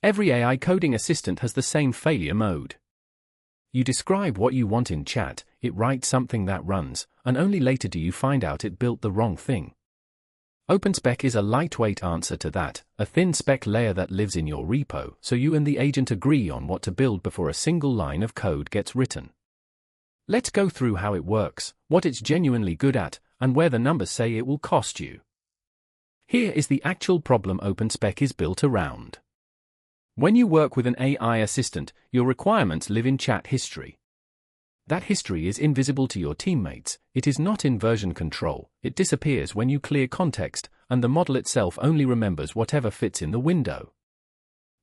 Every AI coding assistant has the same failure mode. You describe what you want in chat, it writes something that runs, and only later do you find out it built the wrong thing. OpenSpec is a lightweight answer to that, a thin spec layer that lives in your repo, so you and the agent agree on what to build before a single line of code gets written. Let's go through how it works, what it's genuinely good at, and where the numbers say it will cost you. Here is the actual problem OpenSpec is built around. When you work with an AI assistant, your requirements live in chat history. That history is invisible to your teammates, it is not in version control, it disappears when you clear context, and the model itself only remembers whatever fits in the window.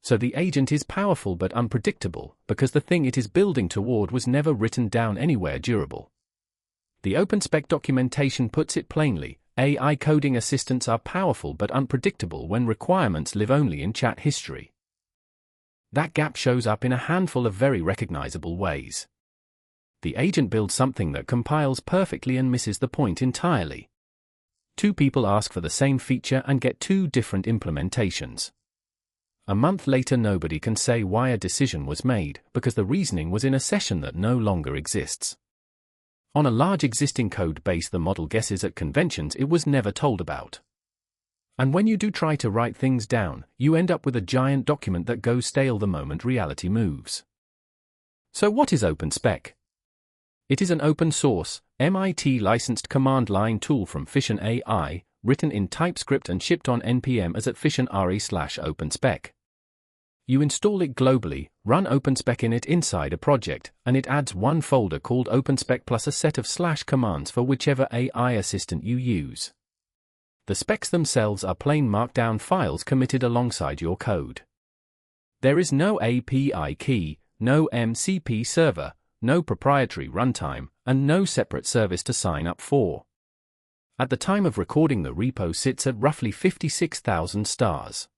So the agent is powerful but unpredictable, because the thing it is building toward was never written down anywhere durable. The OpenSpec documentation puts it plainly, AI coding assistants are powerful but unpredictable when requirements live only in chat history. That gap shows up in a handful of very recognizable ways. The agent builds something that compiles perfectly and misses the point entirely. Two people ask for the same feature and get two different implementations. A month later nobody can say why a decision was made, because the reasoning was in a session that no longer exists. On a large existing code base the model guesses at conventions it was never told about. And when you do try to write things down, you end up with a giant document that goes stale the moment reality moves. So what is OpenSpec? It is an open-source, MIT-licensed command-line tool from Fission AI, written in TypeScript and shipped on NPM as at fission.re/OpenSpec. You install it globally, run OpenSpec in it inside a project, and it adds one folder called OpenSpec plus a set of / commands for whichever AI assistant you use. The specs themselves are plain markdown files committed alongside your code. There is no API key, no MCP server, no proprietary runtime, and no separate service to sign up for. At the time of recording the repo sits at roughly 56,000 stars.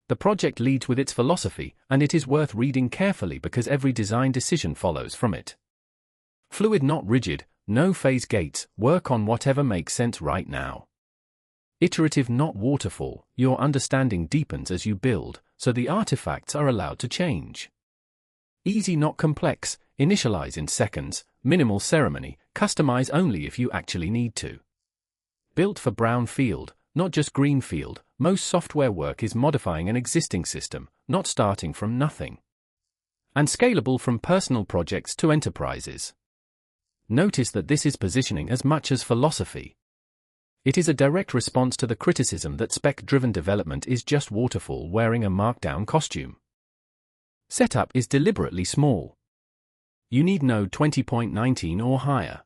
The project leads with its philosophy, and it is worth reading carefully because every design decision follows from it. Fluid not rigid, no phase gates, work on whatever makes sense right now. Iterative not waterfall, your understanding deepens as you build, so the artifacts are allowed to change. Easy not complex, initialize in seconds, minimal ceremony, customize only if you actually need to. Built for brown field, not just green field, most software work is modifying an existing system, not starting from nothing. And scalable from personal projects to enterprises. Notice that this is positioning as much as philosophy. It is a direct response to the criticism that spec-driven development is just waterfall wearing a markdown costume. Setup is deliberately small. You need Node 20.19 or higher.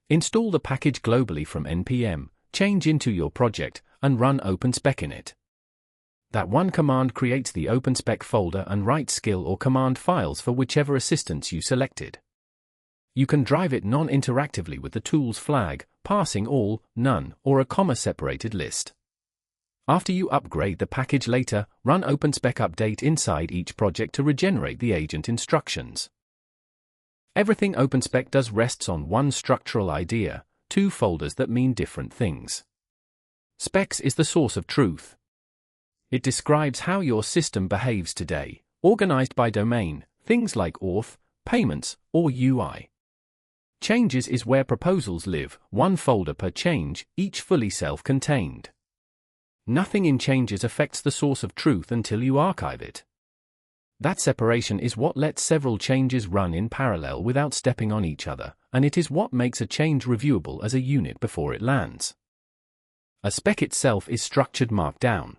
Install the package globally from NPM, change into your project, and run OpenSpec in it. That one command creates the OpenSpec folder and writes skill or command files for whichever assistance you selected. You can drive it non-interactively with the tool's flag, passing all, none, or a comma-separated list. After you upgrade the package later, run OpenSpec update inside each project to regenerate the agent instructions. Everything OpenSpec does rests on one structural idea, two folders that mean different things. Specs is the source of truth. It describes how your system behaves today, organized by domain, things like auth, payments, or UI. Changes is where proposals live, one folder per change, each fully self-contained. Nothing in changes affects the source of truth until you archive it. That separation is what lets several changes run in parallel without stepping on each other, and it is what makes a change reviewable as a unit before it lands. A spec itself is structured markdown.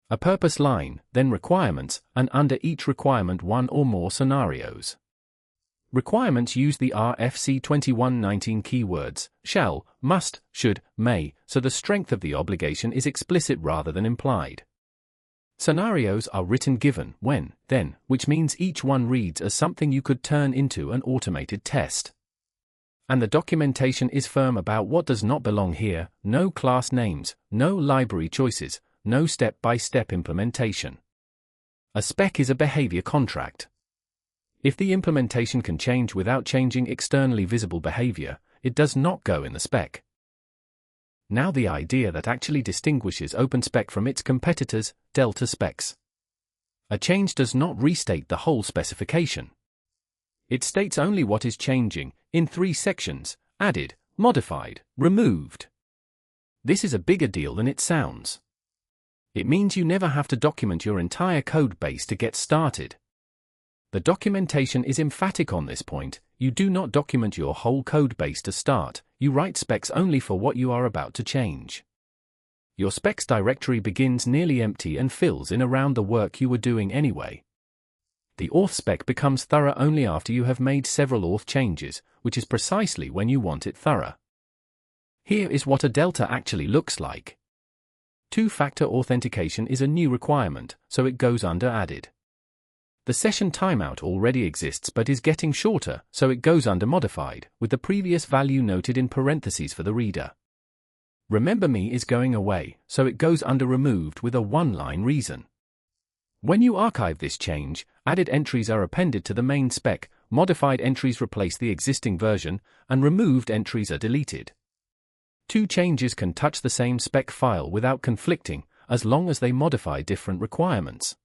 A purpose line, then requirements, and under each requirement one or more scenarios. Requirements use the RFC 2119 keywords, shall, must, should, may, so the strength of the obligation is explicit rather than implied. Scenarios are written given, when, then, which means each one reads as something you could turn into an automated test. And the documentation is firm about what does not belong here, no class names, no library choices, no step-by-step implementation. A spec is a behavior contract. If the implementation can change without changing externally visible behavior, it does not go in the spec. Now the idea that actually distinguishes OpenSpec from its competitors, delta-specs. A change does not restate the whole specification. It states only what is changing, in 3 sections: added, modified, removed. This is a bigger deal than it sounds. It means you never have to document your entire code base to get started. The documentation is emphatic on this point. You do not document your whole code base to start, you write specs only for what you are about to change. Your specs directory begins nearly empty and fills in around the work you were doing anyway. The auth spec becomes thorough only after you have made several auth changes, which is precisely when you want it thorough. Here is what a delta actually looks like. Two-factor authentication is a new requirement, so it goes under added. The session timeout already exists but is getting shorter, so it goes under modified, with the previous value noted in parentheses for the reader. Remember me is going away, so it goes under removed with a one-line reason. When you archive this change, added entries are appended to the main spec, modified entries replace the existing version, and removed entries are deleted. 2 changes can touch the same spec file without conflicting, as long as they modify different requirements.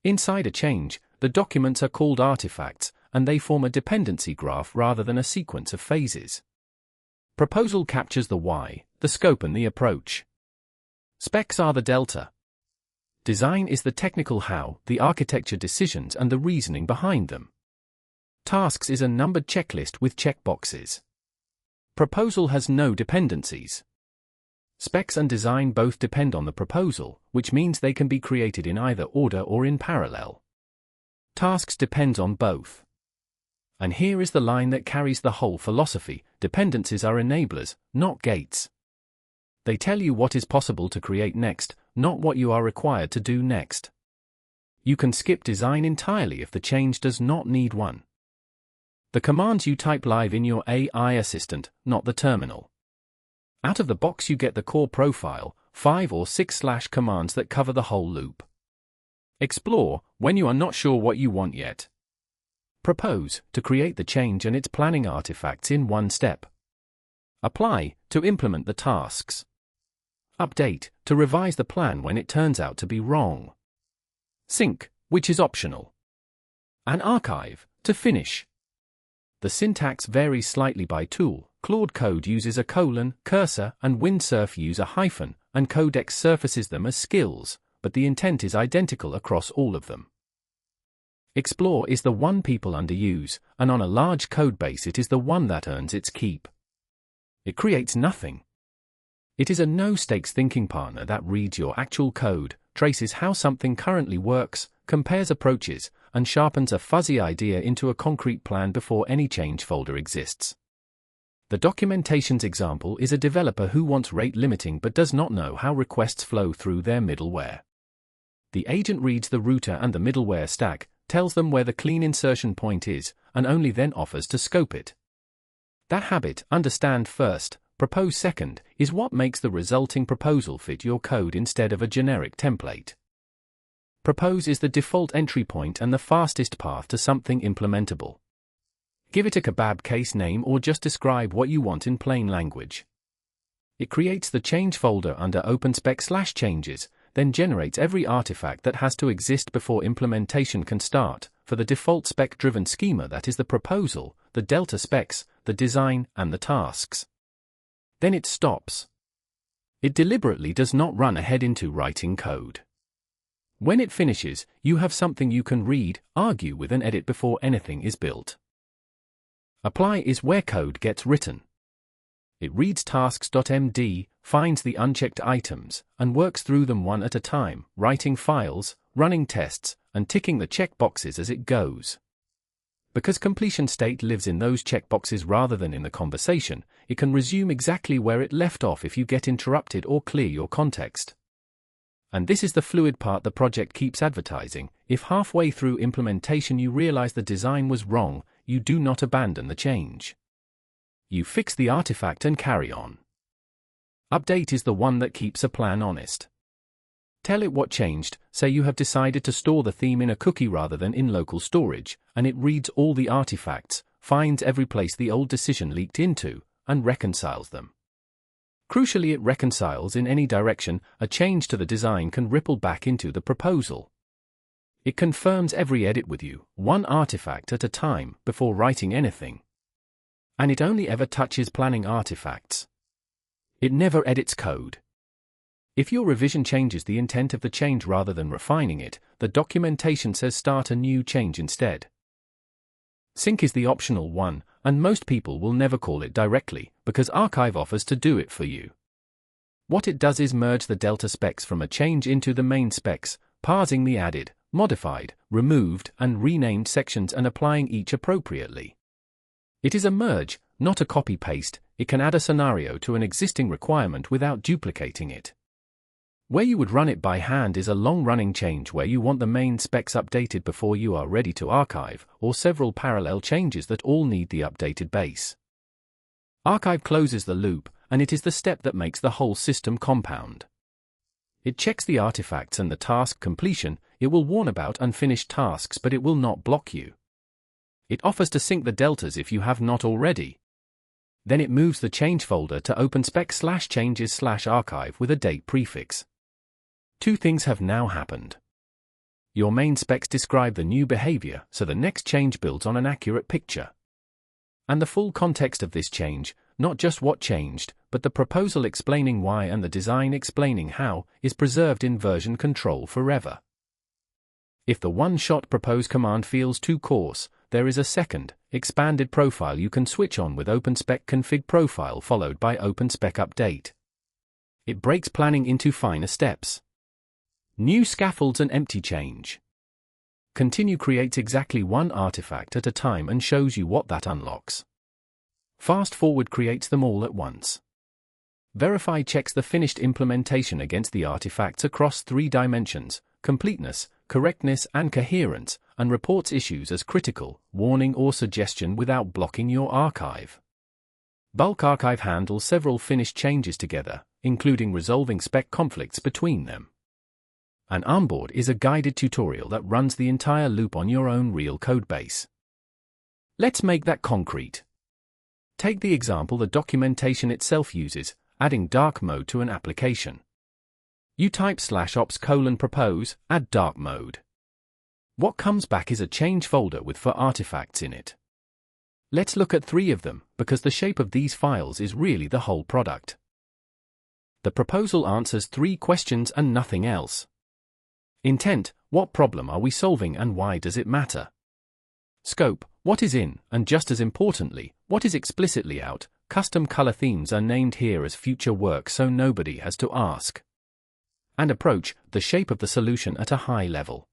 Inside a change, the documents are called artifacts, and they form a dependency graph rather than a sequence of phases. Proposal captures the why, the scope and the approach. Specs are the delta. Design is the technical how, the architecture decisions and the reasoning behind them. Tasks is a numbered checklist with checkboxes. Proposal has no dependencies. Specs and design both depend on the proposal, which means they can be created in either order or in parallel. Tasks depends on both. And here is the line that carries the whole philosophy: dependencies are enablers, not gates. They tell you what is possible to create next, not what you are required to do next. You can skip design entirely if the change does not need one. The commands you type live in your AI assistant, not the terminal. Out of the box you get the core profile, 5 or 6/ commands that cover the whole loop. Explore, when you are not sure what you want yet. Propose, to create the change and its planning artifacts in one step. Apply, to implement the tasks. Update, to revise the plan when it turns out to be wrong. Sync, which is optional. And archive, to finish. The syntax varies slightly by tool. Claude Code uses a colon, cursor, and Windsurf use a hyphen, and Codex surfaces them as skills, but the intent is identical across all of them. Explore is the one people underuse, and on a large codebase it is the one that earns its keep. It creates nothing. It is a no-stakes thinking partner that reads your actual code, traces how something currently works, compares approaches, and sharpens a fuzzy idea into a concrete plan before any change folder exists. The documentation's example is a developer who wants rate limiting but does not know how requests flow through their middleware. The agent reads the router and the middleware stack, tells them where the clean insertion point is, and only then offers to scope it. That habit, understand first, propose second, is what makes the resulting proposal fit your code instead of a generic template. Propose is the default entry point and the fastest path to something implementable. Give it a kebab case name or just describe what you want in plain language. It creates the change folder under OpenSpec/changes, then generates every artifact that has to exist before implementation can start, for the default spec-driven schema that is the proposal, the delta specs, the design, and the tasks. Then it stops. It deliberately does not run ahead into writing code. When it finishes, you have something you can read, argue with and edit before anything is built. Apply is where code gets written. It reads tasks.md, finds the unchecked items, and works through them one at a time, writing files, running tests, and ticking the checkboxes as it goes. Because completion state lives in those checkboxes rather than in the conversation, it can resume exactly where it left off if you get interrupted or clear your context. And this is the fluid part the project keeps advertising. If halfway through implementation you realize the design was wrong, you do not abandon the change. You fix the artifact and carry on. Update is the one that keeps a plan honest. Tell it what changed, say you have decided to store the theme in a cookie rather than in local storage, and it reads all the artifacts, finds every place the old decision leaked into, and reconciles them. Crucially, it reconciles in any direction. A change to the design can ripple back into the proposal. It confirms every edit with you, one artifact at a time, before writing anything. And it only ever touches planning artifacts. It never edits code. If your revision changes the intent of the change rather than refining it, the documentation says start a new change instead. Sync is the optional one, and most people will never call it directly, because Archive offers to do it for you. What it does is merge the delta specs from a change into the main specs, parsing the added, modified, removed, and renamed sections and applying each appropriately. It is a merge, not a copy-paste. It can add a scenario to an existing requirement without duplicating it. Where you would run it by hand is a long-running change where you want the main specs updated before you are ready to archive, or several parallel changes that all need the updated base. Archive closes the loop, and it is the step that makes the whole system compound. It checks the artifacts and the task completion. It will warn about unfinished tasks, but it will not block you. It offers to sync the deltas if you have not already. Then it moves the change folder to OpenSpec/changes/archive with a date prefix. Two things have now happened. Your main specs describe the new behavior, so the next change builds on an accurate picture. And the full context of this change, not just what changed, but the proposal explaining why and the design explaining how, is preserved in version control forever. If the one-shot propose command feels too coarse, there is a second, expanded profile you can switch on with OpenSpec config profile followed by OpenSpec update. It breaks planning into finer steps. New scaffolds and empty change. Continue creates exactly one artifact at a time and shows you what that unlocks. Fast forward creates them all at once. Verify checks the finished implementation against the artifacts across 3 dimensions, completeness, correctness and coherence, and reports issues as critical, warning or suggestion without blocking your archive. Bulk archive handles several finished changes together, including resolving spec conflicts between them. An onboard is a guided tutorial that runs the entire loop on your own real codebase. Let's make that concrete. Take the example the documentation itself uses, adding dark mode to an application. You type /ops:/propose, add dark mode. What comes back is a change folder with 4 artifacts in it. Let's look at 3 of them, because the shape of these files is really the whole product. The proposal answers 3 questions and nothing else. Intent, what problem are we solving and why does it matter? Scope, what is in, and just as importantly, what is explicitly out. Custom color themes are named here as future work so nobody has to ask. And approach, the shape of the solution at a high level.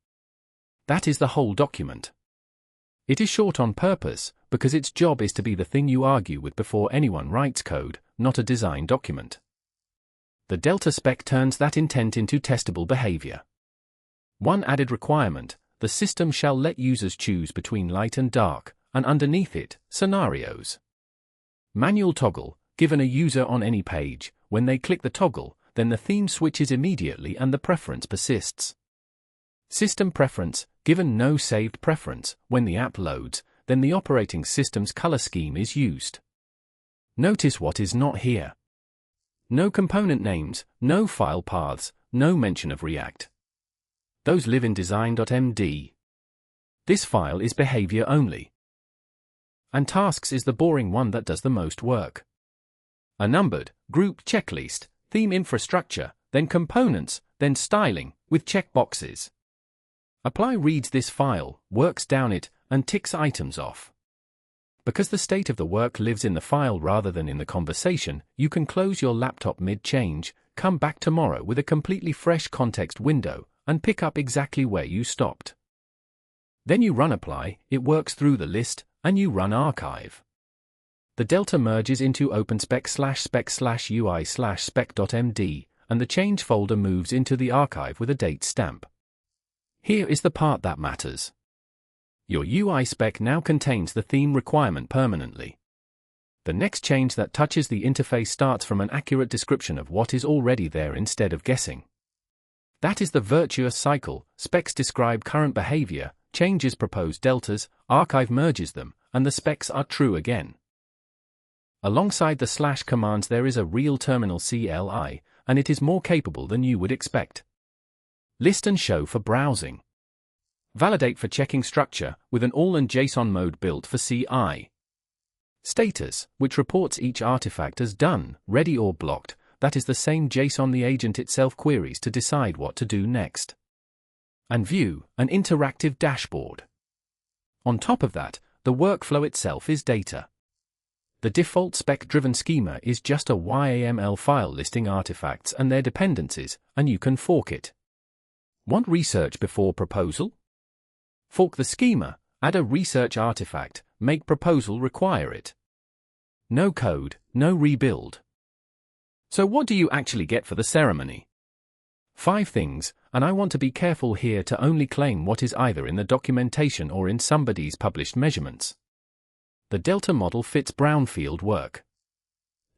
That is the whole document. It is short on purpose, because its job is to be the thing you argue with before anyone writes code, not a design document. The delta spec turns that intent into testable behavior. One added requirement, the system shall let users choose between light and dark, and underneath it, scenarios. Manual toggle, given a user on any page, when they click the toggle, then the theme switches immediately and the preference persists. System preference, given no saved preference, when the app loads, then the operating system's color scheme is used. Notice what is not here. No component names, no file paths, no mention of React. Those live in design.md. This file is behavior only. And tasks is the boring one that does the most work. A numbered, group checklist, theme infrastructure, then components, then styling, with checkboxes. Apply reads this file, works down it, and ticks items off. Because the state of the work lives in the file rather than in the conversation, you can close your laptop mid-change, come back tomorrow with a completely fresh context window, and pick up exactly where you stopped. Then you run apply, it works through the list, and you run archive. The delta merges into OpenSpec/spec/UI/spec.md, and the change folder moves into the archive with a date stamp. Here is the part that matters. Your UI spec now contains the theme requirement permanently. The next change that touches the interface starts from an accurate description of what is already there instead of guessing. That is the virtuous cycle. Specs describe current behavior, changes propose deltas, archive merges them, and the specs are true again. Alongside the / commands there is a real terminal CLI, and it is more capable than you would expect. List and show for browsing. Validate for checking structure with an all and JSON mode built for CI. Status, which reports each artifact as done, ready or blocked. That is the same JSON the agent itself queries to decide what to do next. And view, an interactive dashboard. On top of that, the workflow itself is data. The default spec-driven schema is just a YAML file listing artifacts and their dependencies, and you can fork it. Want research before proposal? Fork the schema, add a research artifact, make proposal require it. No code, no rebuild. So what do you actually get for the ceremony? 5 things, and I want to be careful here to only claim what is either in the documentation or in somebody's published measurements. The Delta model fits brownfield work.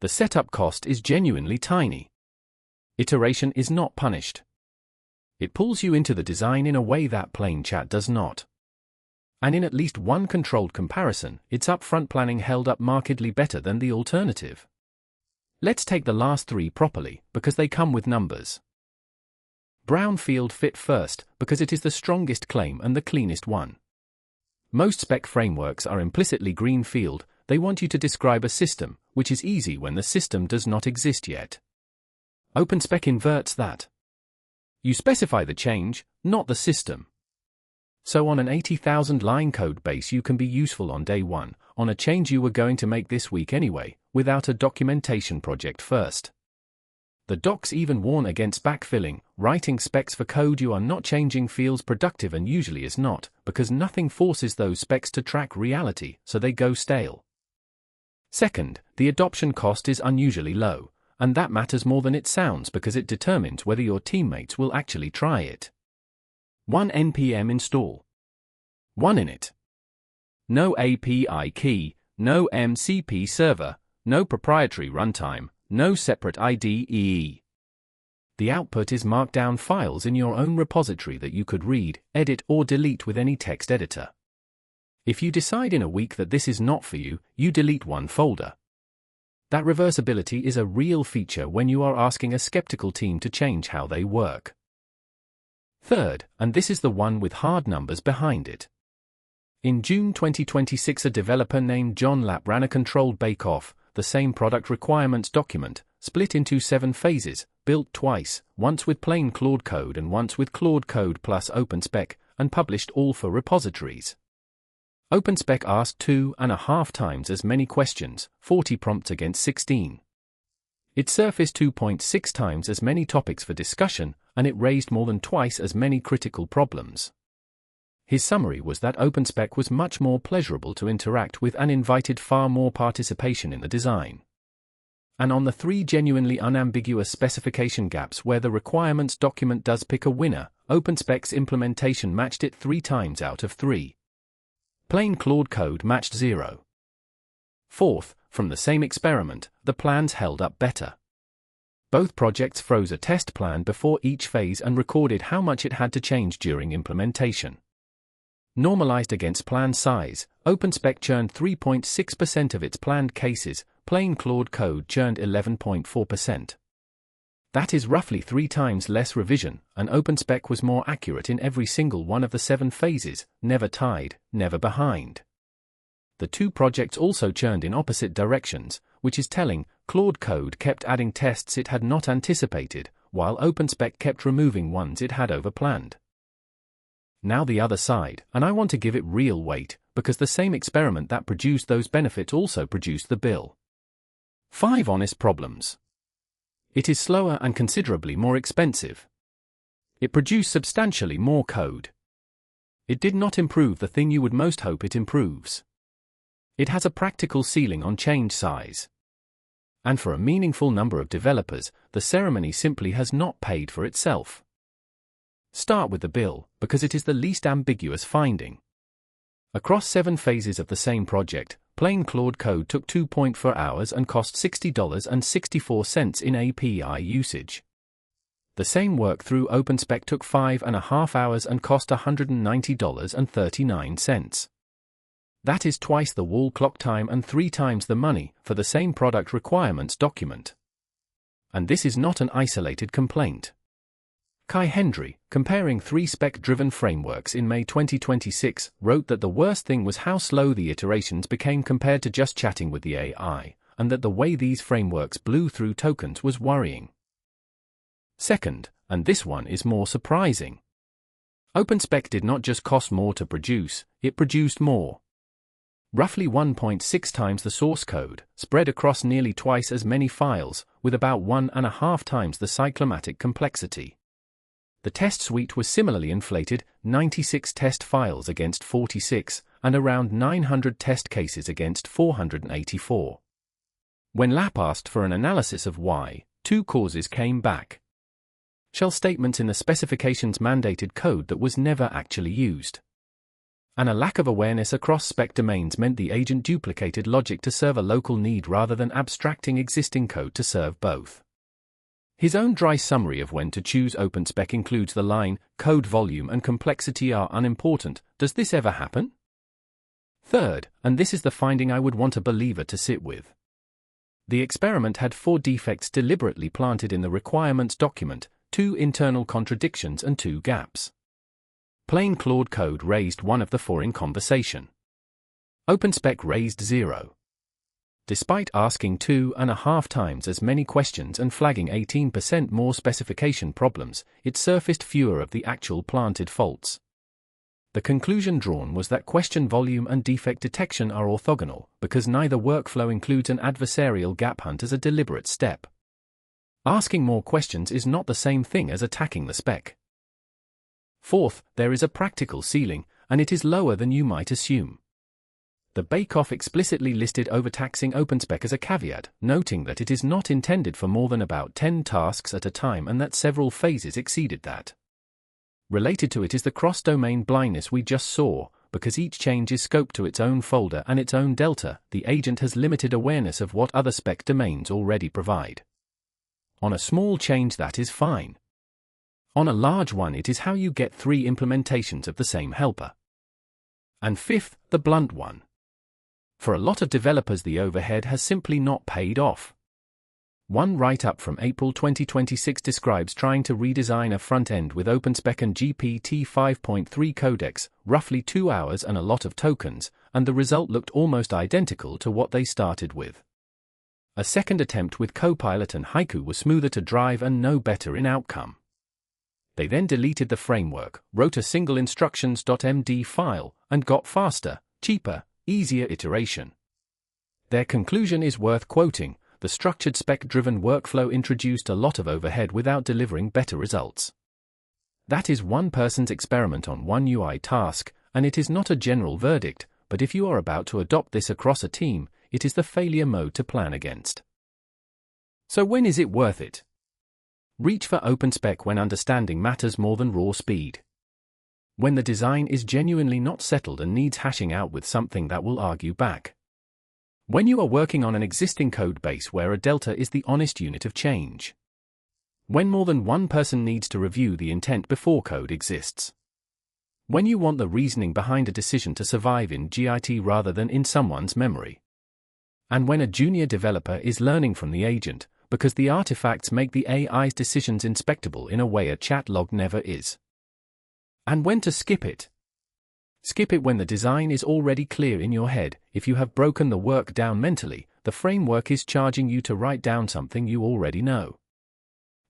The setup cost is genuinely tiny. Iteration is not punished. It pulls you into the design in a way that plain chat does not. And in at least one controlled comparison, its upfront planning held up markedly better than the alternative. Let's take the last 3 properly, because they come with numbers. Brownfield fit first, because it is the strongest claim and the cleanest one. Most spec frameworks are implicitly greenfield. They want you to describe a system, which is easy when the system does not exist yet. OpenSpec inverts that. You specify the change, not the system. So on an 80,000 line code base you can be useful on day 1, on a change you were going to make this week anyway, without a documentation project first. The docs even warn against backfilling. Writing specs for code you are not changing feels productive and usually is not, because nothing forces those specs to track reality, so they go stale. Second, the adoption cost is unusually low, and that matters more than it sounds because it determines whether your teammates will actually try it. 1 npm install. 1 init. No API key, no MCP server, no proprietary runtime, no separate IDE. The output is markdown files in your own repository that you could read, edit or delete with any text editor. If you decide in a week that this is not for you, you delete one folder. That reversibility is a real feature when you are asking a skeptical team to change how they work. Third, and this is the one with hard numbers behind it. In June 2026, a developer named John Lapp ran a controlled bake-off, the same product requirements document, split into 7 phases, built twice, once with plain Claude code and once with Claude code plus OpenSpec, and published all for repositories. OpenSpec asked 2.5 times as many questions, 40 prompts against 16. It surfaced 2.6 times as many topics for discussion, and it raised more than twice as many critical problems. His summary was that OpenSpec was much more pleasurable to interact with and invited far more participation in the design. And on the 3 genuinely unambiguous specification gaps where the requirements document does pick a winner, OpenSpec's implementation matched it 3 times out of 3. Plain Claude code matched 0. Fourth, from the same experiment, the plans held up better. Both projects froze a test plan before each phase and recorded how much it had to change during implementation. Normalized against plan size, OpenSpec churned 3.6% of its planned cases, plain Claude code churned 11.4%. That is roughly 3 times less revision, and OpenSpec was more accurate in every single one of the 7 phases, never tied, never behind. The 2 projects also churned in opposite directions, which is telling. Claude code kept adding tests it had not anticipated, while OpenSpec kept removing ones it had overplanned. Now the other side, and I want to give it real weight, because the same experiment that produced those benefits also produced the bill. 5 honest problems. It is slower and considerably more expensive. It produced substantially more code. It did not improve the thing you would most hope it improves. It has a practical ceiling on change size. And for a meaningful number of developers, the ceremony simply has not paid for itself. Start with the bill, because it is the least ambiguous finding. Across 7 phases of the same project, plain Claude code took 2.4 hours and cost $60.64 in API usage. The same work through OpenSpec took 5.5 hours and cost $190.39. That is twice the wall clock time and 3 times the money for the same product requirements document. And this is not an isolated complaint. Kai Hendry, comparing three spec-driven frameworks in May 2026, wrote that the worst thing was how slow the iterations became compared to just chatting with the AI, and that the way these frameworks blew through tokens was worrying. Second, and this one is more surprising, OpenSpec did not just cost more to produce, it produced more. Roughly 1.6 times the source code, spread across nearly twice as many files, with about 1.5 times the cyclomatic complexity. The test suite was similarly inflated, 96 test files against 46, and around 900 test cases against 484. When Lap asked for an analysis of why, two causes came back. Shell statements in the specifications mandated code that was never actually used. And a lack of awareness across spec domains meant the agent duplicated logic to serve a local need rather than abstracting existing code to serve both. His own dry summary of when to choose OpenSpec includes the line, "Code volume and complexity are unimportant. Does this ever happen?" Third, and this is the finding I would want a believer to sit with. The experiment had 4 defects deliberately planted in the requirements document, 2 internal contradictions and 2 gaps. Plain Claude code raised 1 of the 4 in conversation. OpenSpec raised 0. Despite asking 2.5 times as many questions and flagging 18% more specification problems, it surfaced fewer of the actual planted faults. The conclusion drawn was that question volume and defect detection are orthogonal, because neither workflow includes an adversarial gap hunt as a deliberate step. Asking more questions is not the same thing as attacking the spec. Fourth, there is a practical ceiling, and it is lower than you might assume. The bake-off explicitly listed overtaxing OpenSpec as a caveat, noting that it is not intended for more than about 10 tasks at a time and that several phases exceeded that. Related to it is the cross-domain blindness we just saw, because each change is scoped to its own folder and its own delta, the agent has limited awareness of what other spec domains already provide. On a small change that is fine. On a large one it is how you get 3 implementations of the same helper. And fifth, the blunt one. For a lot of developers the overhead has simply not paid off. One write-up from April 2026 describes trying to redesign a front-end with OpenSpec and GPT-5.3 codecs, roughly 2 hours and a lot of tokens, and the result looked almost identical to what they started with. A second attempt with Copilot and Haiku was smoother to drive and no better in outcome. They then deleted the framework, wrote a single instructions.md file, and got faster, cheaper, easier iteration. Their conclusion is worth quoting: the structured spec-driven workflow introduced a lot of overhead without delivering better results. That is one person's experiment on one UI task, and it is not a general verdict, but if you are about to adopt this across a team, it is the failure mode to plan against. So when is it worth it? Reach for OpenSpec when understanding matters more than raw speed. When the design is genuinely not settled and needs hashing out with something that will argue back. When you are working on an existing code base where a delta is the honest unit of change. When more than one person needs to review the intent before code exists. When you want the reasoning behind a decision to survive in Git rather than in someone's memory. And when a junior developer is learning from the agent, because the artifacts make the AI's decisions inspectable in a way a chat log never is. And when to skip it. Skip it when the design is already clear in your head. If you have broken the work down mentally, the framework is charging you to write down something you already know.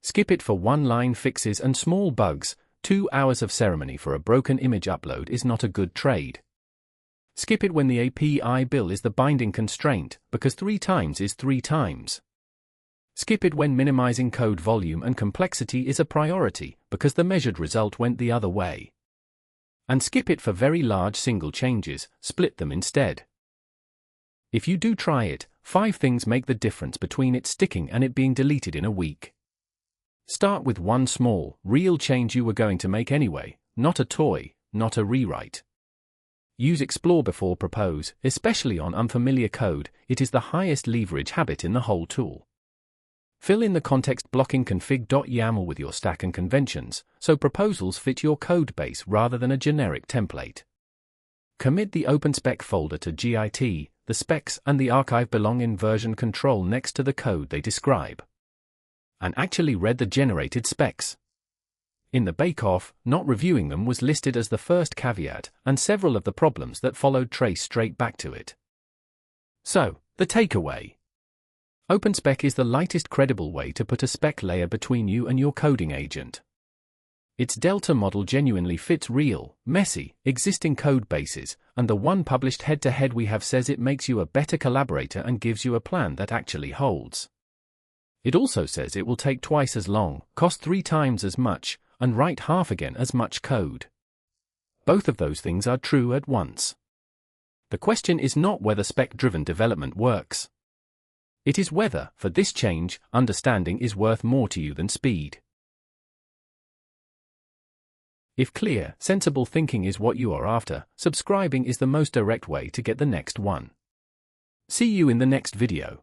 Skip it for one-line fixes and small bugs. 2 hours of ceremony for a broken image upload is not a good trade. Skip it when the API bill is the binding constraint, because 3 times is 3 times. Skip it when minimizing code volume and complexity is a priority, because the measured result went the other way. And skip it for very large single changes, split them instead. If you do try it, 5 things make the difference between it sticking and it being deleted in a week. Start with one small, real change you were going to make anyway, not a toy, not a rewrite. Use explore before propose, especially on unfamiliar code. It is the highest leverage habit in the whole tool. Fill in the context blocking config.yaml with your stack and conventions, so proposals fit your code base rather than a generic template. Commit the OpenSpec folder to Git, the specs and the archive belong in version control next to the code they describe. And actually read the generated specs. In the bake-off, not reviewing them was listed as the first caveat, and several of the problems that followed trace straight back to it. So, the takeaway. OpenSpec is the lightest credible way to put a spec layer between you and your coding agent. Its Delta model genuinely fits real, messy, existing code bases, and the one published head-to-head we have says it makes you a better collaborator and gives you a plan that actually holds. It also says it will take twice as long, cost 3 times as much, and write half again as much code. Both of those things are true at once. The question is not whether spec-driven development works. It is whether, for this change, understanding is worth more to you than speed. If clear, sensible thinking is what you are after, subscribing is the most direct way to get the next one. See you in the next video.